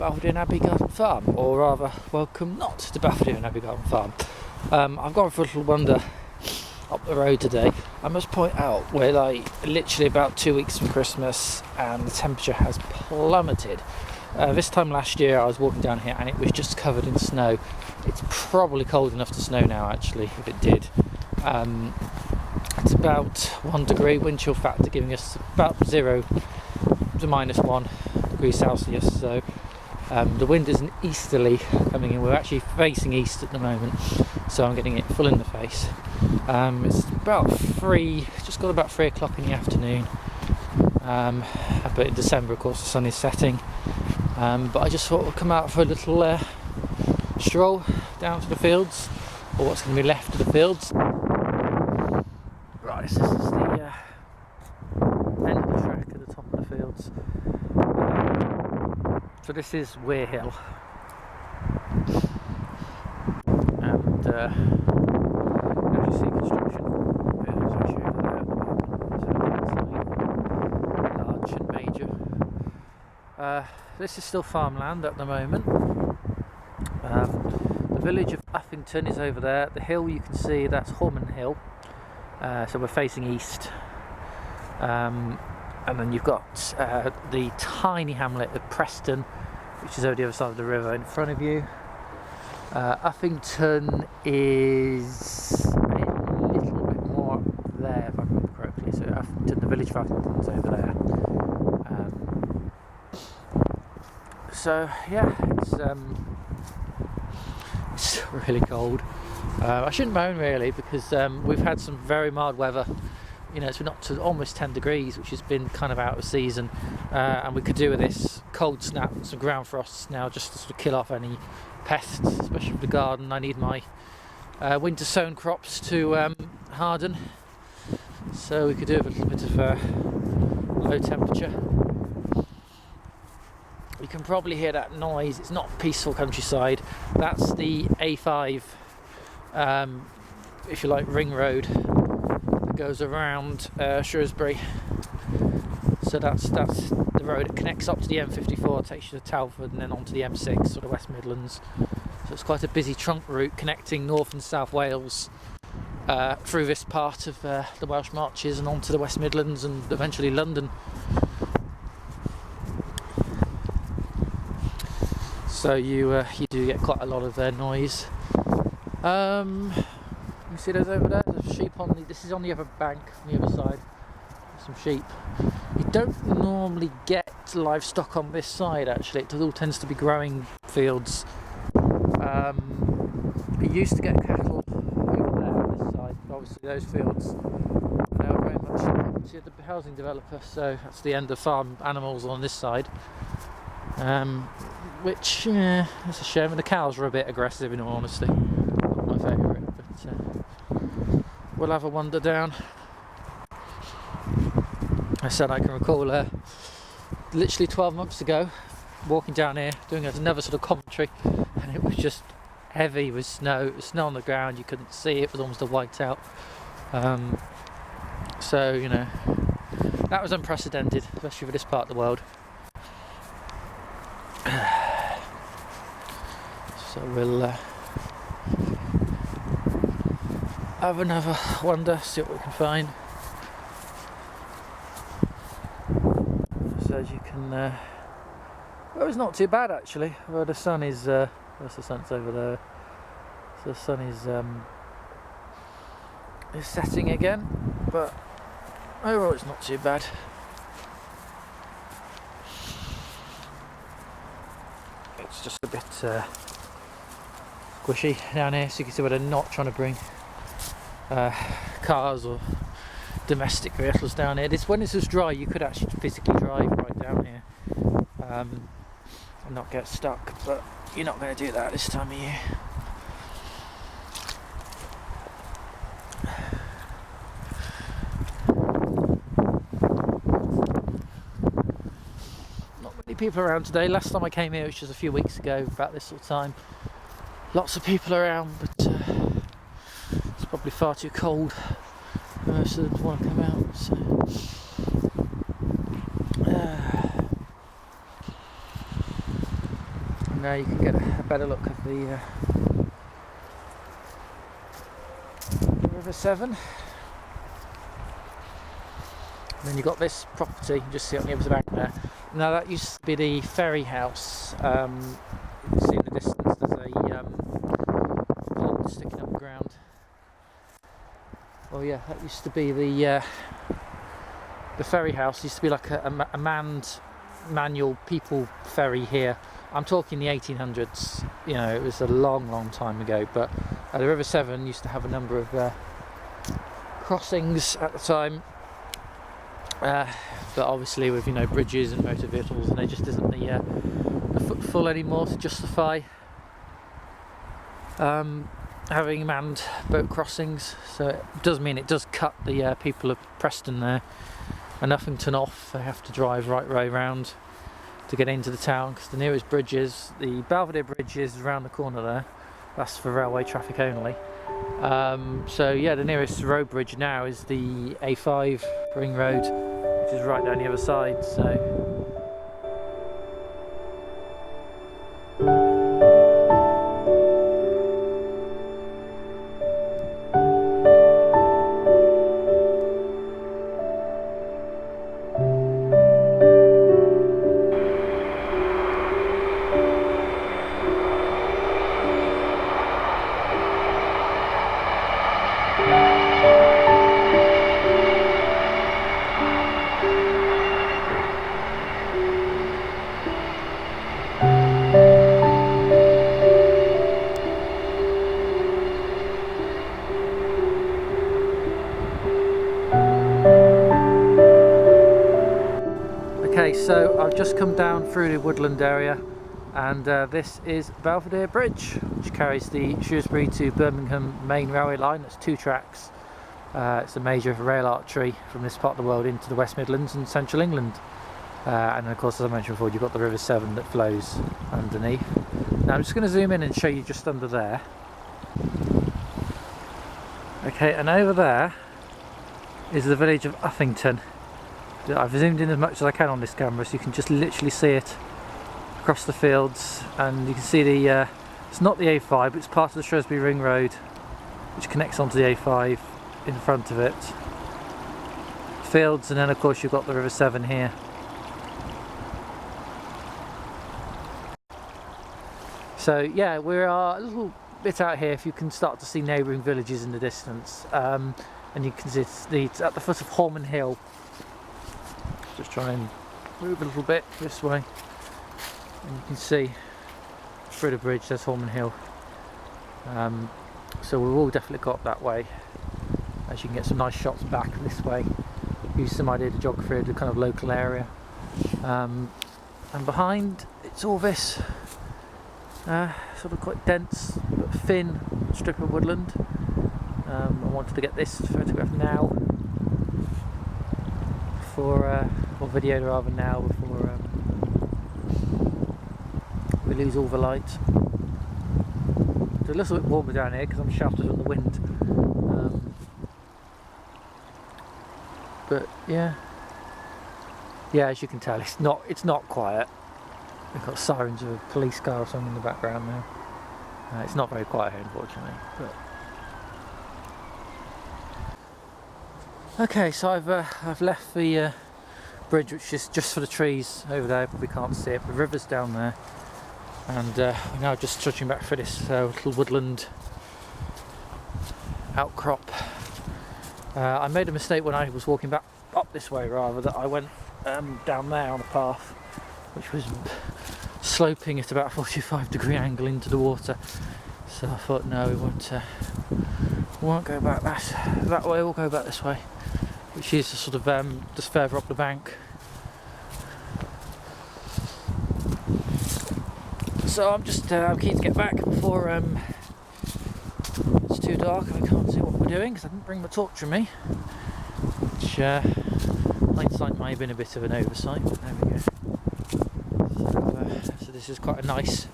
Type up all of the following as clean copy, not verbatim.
Belvedere and Abbey Garden Farm, or rather, welcome not to Belvedere and Abbey Garden Farm. I've gone for a little wander up the road today. I must point out we're like literally about 2 weeks from Christmas and the temperature has plummeted. This time last year I was walking down here and it was just covered in snow. It's probably cold enough to snow now actually, if it did. It's about 1 degree wind chill factor, giving us about 0 to -1 degrees Celsius, so the wind is an easterly coming in. We're actually facing east at the moment, so I'm getting it full in the face. It's about 3, just got about 3 o'clock in the afternoon, but in December of course the sun is setting, but I just thought I'd come out for a little stroll down to the fields, or what's going to be left of the fields. Right, so this is the end of the track at the top of the fields. So this is Weir Hill, and as you see, construction is actually over there at the moment, so large and major. This is still farmland at the moment. The village of Uffington is over there. The hill you can see, that's Horman Hill, so we're facing east. And then you've got the tiny hamlet of Preston, which is over the other side of the river in front of you. Uffington is a little bit more up there, if I remember correctly. So Uffington, the village of Uffington is over there. So yeah, it's really cold. I shouldn't moan really, because we've had some very mild weather. You know, it's been up to almost 10 degrees, which has been kind of out of season, and we could do with this cold snap and some ground frosts now, just to sort of kill off any pests, especially for the garden. I need my winter sown crops to harden, so we could do with a little bit of low temperature. You can probably hear that noise. It's not peaceful countryside. That's the A5, if you like, ring road. Goes around Shrewsbury, so that's the road. It connects up to the M54, takes you to Telford, and then onto the M6, sort of West Midlands. So it's quite a busy trunk route connecting North and South Wales through this part of the Welsh Marches and onto the West Midlands and eventually London. So you do get quite a lot of noise. You see those over there? There's sheep on the. This is on the other bank, on the other side. There's some sheep. You don't normally get livestock on this side. Actually, it all tends to be growing fields. You used to get cattle over there on this side, but obviously those fields are now very much to the housing developer. So that's the end of farm animals on this side. Which is a shame. And the cows are a bit aggressive, in all honesty. Not my favourite, but. We'll have a wander down. I said I can recall literally 12 months ago walking down here doing another sort of commentary, and it was just heavy with snow. It was snow on the ground, you couldn't see it, was almost a whiteout. So you know, that was unprecedented, especially for this part of the world. So we'll have another wander, see what we can find. So as you can, well, it's not too bad actually. Well, the sun is, where's the sun? It's over there. So the sun is setting again, but overall it's not too bad. It's just a bit squishy down here, so you can see where they're not trying to bring cars or domestic vehicles down here. When this was dry, you could actually physically drive right down here and not get stuck, but you're not going to do that this time of year. Not many people around today. Last time I came here, which was a few weeks ago, about this sort of time, lots of people around, but it's probably far too cold for most of them to want to come out. So and you can get a better look of the River Severn. And then you've got this property, you can just see it on the other bank there. Now that used to be the ferry house. You can see in the distance there's a pond sticking up the ground. Oh yeah, that used to be the ferry house. It used to be like a manned manual people ferry here. I'm talking the 1800s, you know, it was a long time ago, but the River Severn used to have a number of crossings at the time, but obviously with, you know, bridges and motor vehicles, and there just isn't the footfall anymore to justify having manned boat crossings. So it does mean it does cut the people of Preston there and Uffington off. They have to drive right way round to get into the town, because the nearest bridge is the Belvedere Bridge is around the corner there. That's for railway traffic only. So yeah, the nearest road bridge now is the A5 Ring Road, which is right down the other side. So okay, so I've just come down through the woodland area, and this is Belvedere Bridge, which carries the Shrewsbury to Birmingham main railway line. It's 2 tracks. It's a major rail artery from this part of the world into the West Midlands and Central England. And then of course, as I mentioned before, you've got the River Severn that flows underneath. Now I'm just going to zoom in and show you just under there. Okay, and over there is the village of Uffington. I've zoomed in as much as I can on this camera, so you can just literally see it across the fields, and you can see the it's not the A5, but it's part of the Shrewsbury Ring Road, which connects onto the A5 in front of it. Fields, and then of course you've got the River Severn here. So yeah, we are a little bit out here. If you can start to see neighbouring villages in the distance, and you can see it's at the foot of Holman Hill. Just try and move a little bit this way, and you can see through the bridge there's Holman Hill. So we've all definitely got that way, as you can get some nice shots back this way, use some idea of the geography of the kind of local area. And behind it's all this sort of quite dense but thin strip of woodland. I wanted to get this photograph now, or video rather, now, before we lose all the light. It's a little bit warmer down here because I'm sheltered from the wind, but yeah, as you can tell, it's not quiet. We've got sirens of a police car or something in the background now. It's not very quiet here, unfortunately. But okay, so I've left the bridge, which is just for the trees over there, but we can't see it. The river's down there, and we're now just trudging back through this little woodland outcrop. I made a mistake when I was walking back up this way, rather, that I went down there on a path which was sloping at about a 45-degree angle into the water. So I thought, no, we won't go back that way. We'll go back this way, which is sort of just further up the bank. So I'm just I'm keen to get back before it's too dark and I can't see what we're doing, because I didn't bring my torch with me, which hindsight might have been a bit of an oversight, but there we go. So this is quite a nice,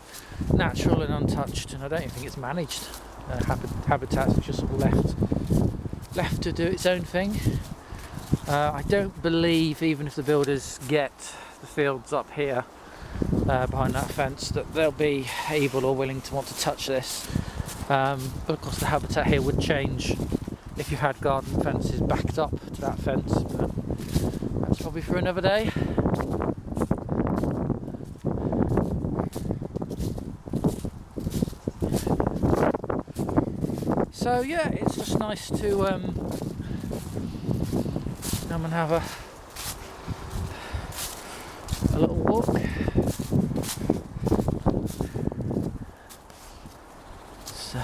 natural and untouched, and I don't even think it's managed habitat. It's just sort of left to do its own thing. I don't believe, even if the builders get the fields up here, behind that fence, that they'll be able or willing to want to touch this. But of course the habitat here would change if you had garden fences backed up to that fence, but that's probably for another day. So yeah, it's just nice to come and have a little walk. So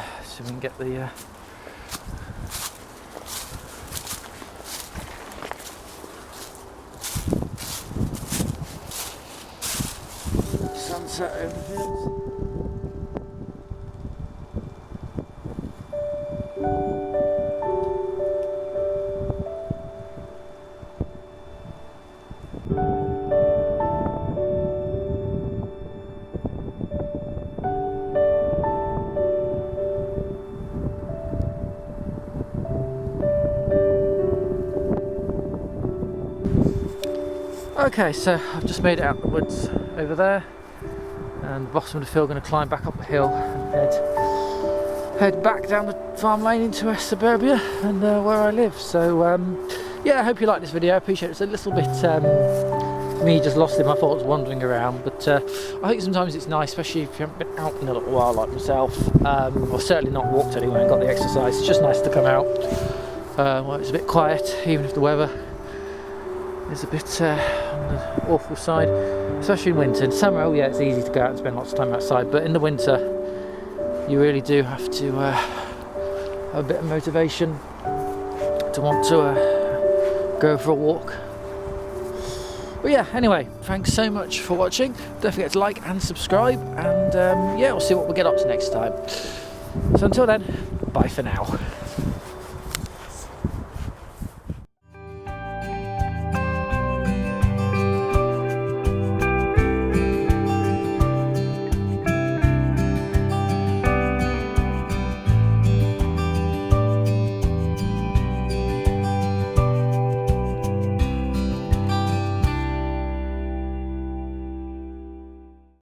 we can get the sunset over the hills. Okay, so I've just made it out the woods over there, and bottom of the field, going to climb back up the hill and head back down the farm lane into suburbia and where I live. So yeah, I hope you like this video. I appreciate it. It's a little bit me just lost in my thoughts wandering around, but I think sometimes it's nice, especially if you haven't been out in a little while like myself, or certainly not walked anywhere and got the exercise. It's just nice to come out while it's a bit quiet, even if the weather is a bit on the awful side, especially in winter. In summer, oh yeah, it's easy to go out and spend lots of time outside, but in the winter you really do have to have a bit of motivation to want to go for a walk. But yeah, anyway, thanks so much for watching. Don't forget to like and subscribe, and yeah, we'll see what we get up to next time. So until then, bye for now.